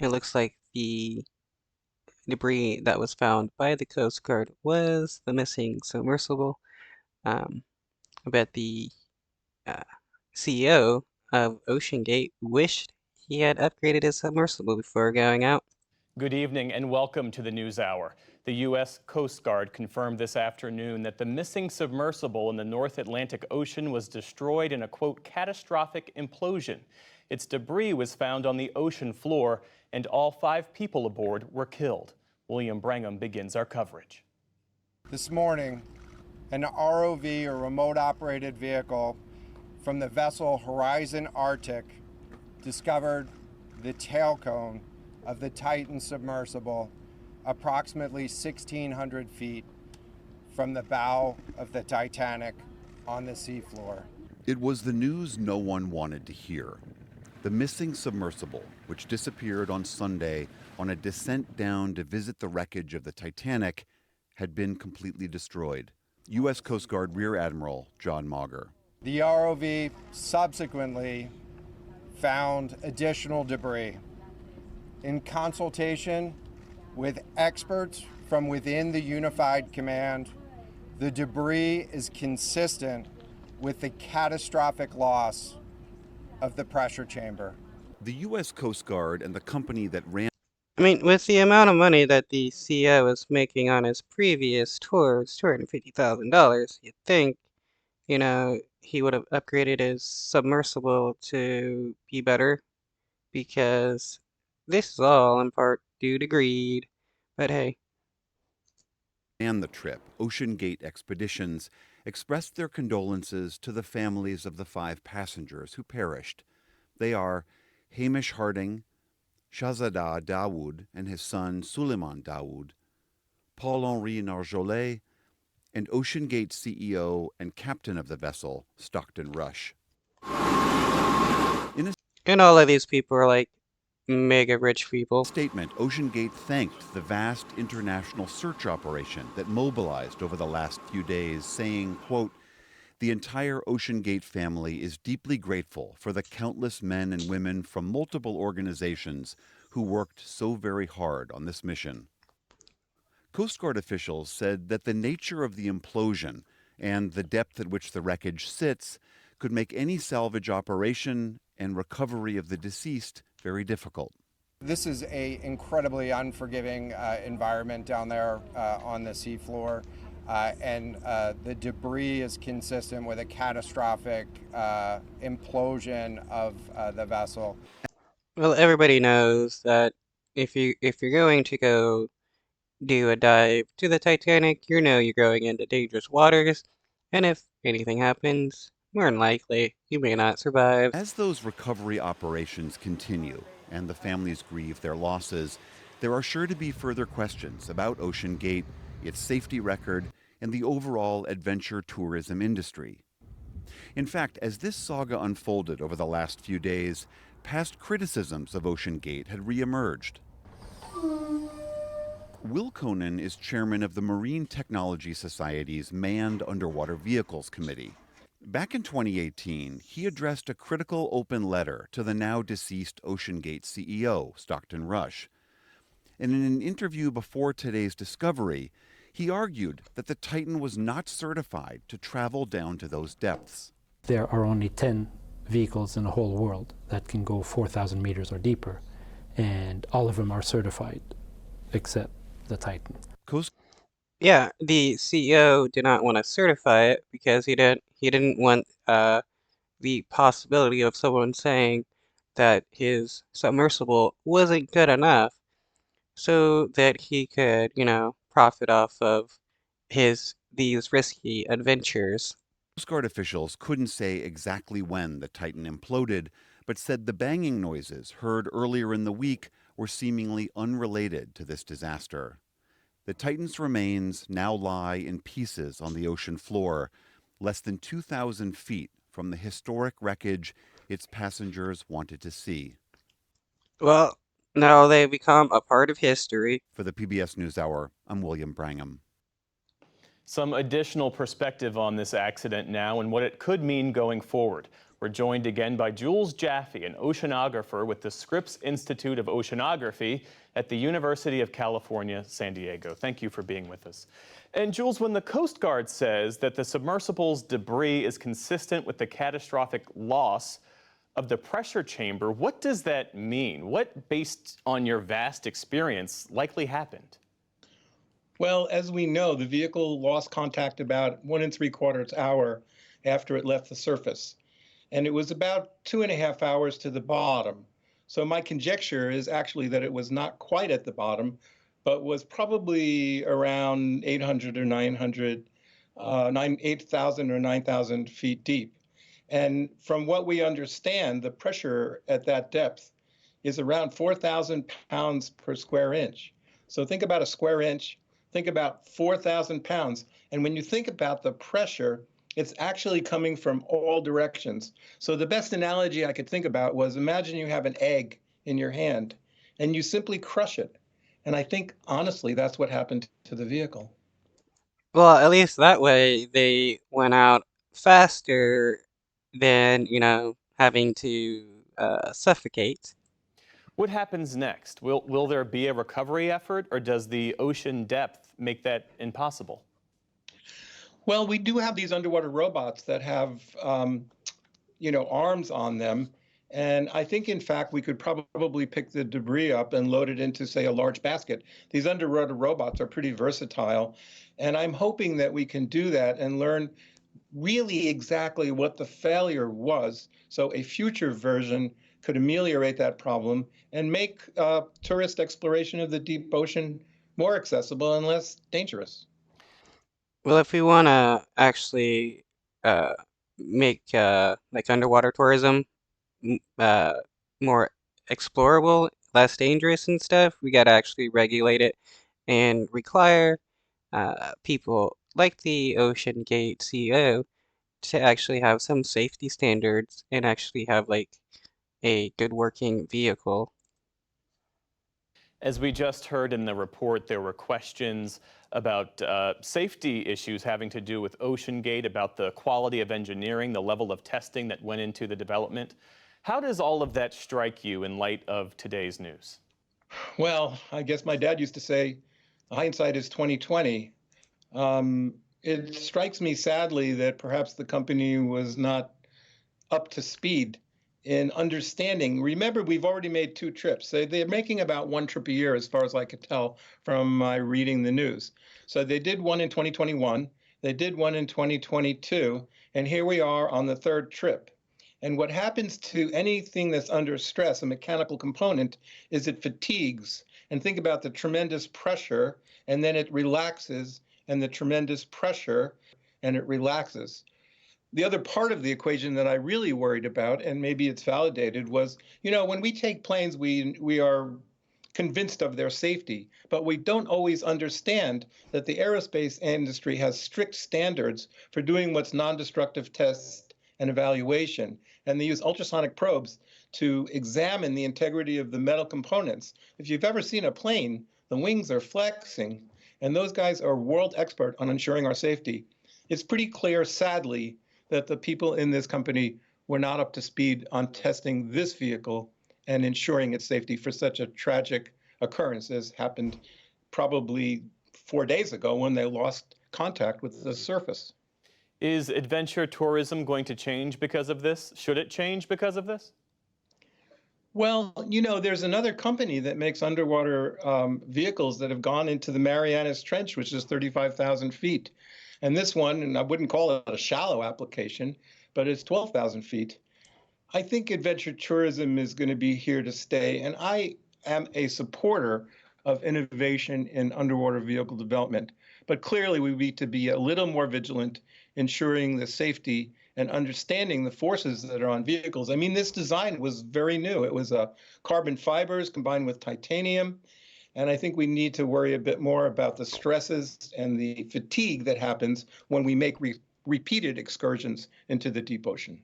It looks like the debris that was found by the Coast Guard was the missing submersible. Um, I bet the uh, CEO of OceanGate wished he had upgraded his submersible before going out. Good evening and welcome to the News Hour. The U.S. Coast Guard confirmed this afternoon that the missing submersible in the North Atlantic Ocean was destroyed in a, quote, catastrophic implosion. Its debris was found on the ocean floor, and all 5 people aboard were killed. William Brangham begins our coverage. This morning, an ROV, or remote operated vehicle, from the vessel Horizon Arctic discovered the tail cone of the Titan submersible approximately 1,600 feet from the bow of the Titanic on the seafloor. It was the news no one wanted to hear. The missing submersible, which disappeared on Sunday on a descent down to visit the wreckage of the Titanic, had been completely destroyed. U.S. Coast Guard Rear Admiral John Mauger. The ROV subsequently found additional debris. In consultation with experts from within the Unified Command, the debris is consistent with the catastrophic loss of the pressure chamber. The U.S. Coast Guard and the company that ran I mean, with the amount of money that the CEO was making on his previous tours, $250,000, you'd think, he would have upgraded his submersible to be better because this is all in part due to greed. But hey, the trip, OceanGate Expeditions, expressed their condolences to the families of the 5 passengers who perished. They are Hamish Harding, Shahzada Dawood and his son Suleiman Dawood, Paul-Henri Narjolet, and OceanGate CEO and captain of the vessel, Stockton Rush. and all of these people are like mega rich people. Statement, OceanGate thanked the vast international search operation that mobilized over the last few days, saying, quote, "The entire OceanGate family is deeply grateful for the countless men and women from multiple organizations who worked so very hard on this mission." Coast Guard officials said that the nature of the implosion and the depth at which the wreckage sits could make any salvage operation and recovery of the deceased very difficult. This is an incredibly unforgiving environment down there on the seafloor, and the debris is consistent with a catastrophic implosion of the vessel. Well, everybody knows that if you're going to go do a dive to the Titanic, you're going into dangerous waters, and if anything happens, more than likely you may not survive. As those recovery operations continue and the families grieve their losses, there are sure to be further questions about OceanGate, its safety record, and the overall adventure tourism industry. In fact, as this saga unfolded over the last few days, past criticisms of OceanGate had reemerged. Will Conan is chairman of the Marine Technology Society's Manned Underwater Vehicles Committee. Back in 2018, he addressed a critical open letter to the now deceased OceanGate CEO, Stockton Rush. And in an interview before today's discovery, he argued that the Titan was not certified to travel down to those depths. There are only 10 vehicles in the whole world that can go 4,000 meters or deeper, and all of them are certified, except the Titan. Yeah, the CEO did not want to certify it because he didn't want the possibility of someone saying that his submersible wasn't good enough so that he could, profit off of these risky adventures. Coast Guard officials couldn't say exactly when the Titan imploded, but said the banging noises heard earlier in the week were seemingly unrelated to this disaster. The Titan's remains now lie in pieces on the ocean floor, less than 2,000 feet from the historic wreckage its passengers wanted to see. Well, now they become a part of history. For the PBS NewsHour, I'm William Brangham. Some additional perspective on this accident now and what it could mean going forward. We're joined again by Jules Jaffe, an oceanographer with the Scripps Institute of Oceanography at the University of California, San Diego. Thank you for being with us. And Jules, when the Coast Guard says that the submersible's debris is consistent with the catastrophic loss of the pressure chamber, what does that mean? What, based on your vast experience, likely happened? Well, as we know, the vehicle lost contact about 1 3/4 hour after it left the surface. And it was about 2.5 hours to the bottom. So my conjecture is actually that it was not quite at the bottom, but was probably around 800 or 900, 8,000 or 9,000 feet deep. And from what we understand, the pressure at that depth is around 4,000 pounds per square inch. So think about a square inch, think about 4,000 pounds. And when you think about the pressure, it's actually coming from all directions. So the best analogy I could think about was, imagine you have an egg in your hand and you simply crush it. And I think, honestly, that's what happened to the vehicle. Well, at least that way they went out faster than, having to suffocate. What happens next? Will there be a recovery effort, or does the ocean depth make that impossible? Well, we do have these underwater robots that have, arms on them. And I think, in fact, we could probably pick the debris up and load it into, say, a large basket. These underwater robots are pretty versatile. And I'm hoping that we can do that and learn really exactly what the failure was. So a future version could ameliorate that problem and make tourist exploration of the deep ocean more accessible and less dangerous. Well, if we want to actually uh, make like underwater tourism uh, more explorable, less dangerous and stuff, we got to actually regulate it and require people like the Ocean Gate CEO to actually have some safety standards and actually have like a good working vehicle. As we just heard in the report, there were questions about safety issues having to do with OceanGate, about the quality of engineering, the level of testing that went into the development. How does all of that strike you in light of today's news? Well, I guess my dad used to say, hindsight is 2020. It strikes me sadly that perhaps the company was not up to speed in understanding. Remember, we've already made 2 trips. They're making about 1 trip a year, as far as I could tell from my reading the news. So they did one in 2021, they did one in 2022, and here we are on the 3rd trip. And what happens to anything that's under stress, a mechanical component, is it fatigues. And think about the tremendous pressure, and then it relaxes, and the tremendous pressure, and it relaxes. The other part of the equation that I really worried about, and maybe it's validated, was, when we take planes, we are convinced of their safety, but we don't always understand that the aerospace industry has strict standards for doing what's non-destructive tests and evaluation. And they use ultrasonic probes to examine the integrity of the metal components. If you've ever seen a plane, the wings are flexing, and those guys are world expert on ensuring our safety. It's pretty clear, sadly, that the people in this company were not up to speed on testing this vehicle and ensuring its safety for such a tragic occurrence as happened probably 4 days ago when they lost contact with the surface. Is adventure tourism going to change because of this? Should it change because of this? Well, there's another company that makes underwater vehicles that have gone into the Marianas Trench, which is 35,000 feet. And this one, and I wouldn't call it a shallow application, but it's 12,000 feet. I think adventure tourism is going to be here to stay. And I am a supporter of innovation in underwater vehicle development. But clearly, we need to be a little more vigilant, ensuring the safety and understanding the forces that are on vehicles. I mean, this design was very new. It was carbon fibers combined with titanium. And I think we need to worry a bit more about the stresses and the fatigue that happens when we make repeated excursions into the deep ocean.